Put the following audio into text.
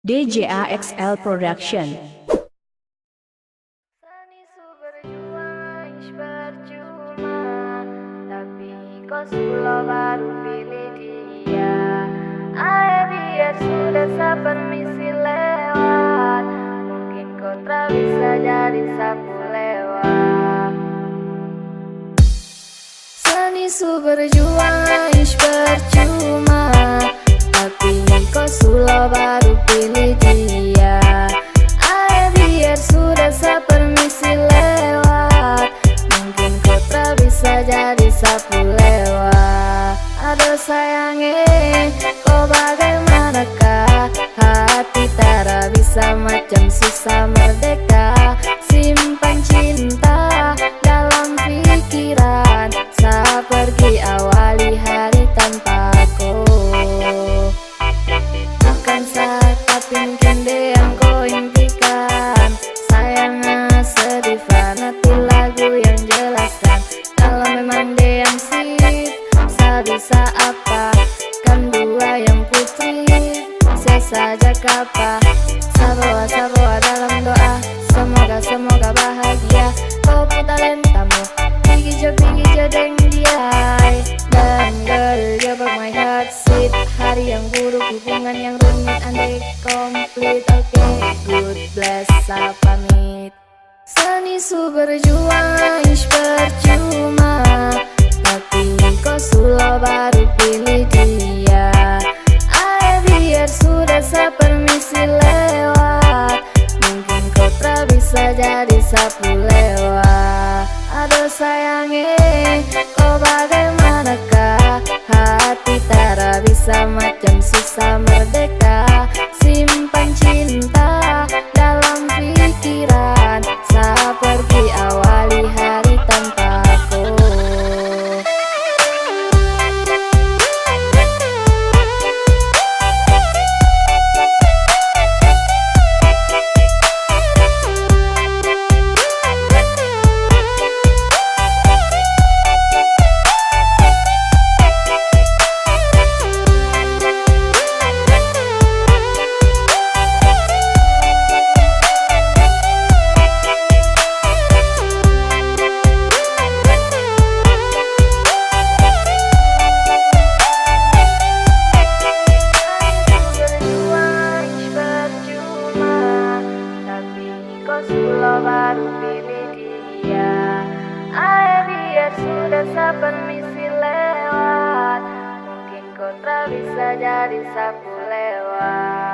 DJAXL Production. Sani su berjuang percuma, tapi kau sudah baru pilih dia. Ayo biar sudah saya permisi lewat, mungkin kau tak bisa jadi sapu lewat. Sani su berjuang percuma, tapi kau sudah baru pilih dia. Ayo biar sudah saya permisi lewat, mungkin kau tak bisa jadi sapu lewat. Aduh sayangnya, kau bagaimanakah? Hati tak bisa macam susah merdeka. Simpan cinta dalam pikiran, saya pergi awali hari tanpaku. Bukan saat tapi mungkin deh yang kau impikan. Sayangnya sedih fanati lagu yang jelaskan. Kalau memang deh yang sip, saya bisa apa? Kan dua yang putri, saya saja kapa. Sabawa dalam doa, semoga bahagia. Kau putar lentamu, pergi jo deng dia. Dan girl, you broke my heart, sweet. Hari yang buruk, hubungan yang rumit, andai komplit. Oke, good bless, saya pamit. Sani su berjuang percuma, tapi kau sudah baru pilih dia. Ayo biar sudah saya permisi lewat, mungkin kau tak bisa jadi sapu lewat. Aduh sayangnya, kau bagaimanakah? Hati tak bisa macam susah merdeka. Simpan cinta dalam pikiran, saya pergi awali hari tanpaku. Sudah baru pilih dia. Ayo biar sudah saya permisi lewat, mungkin kau tak bisa jadi sapu lewat.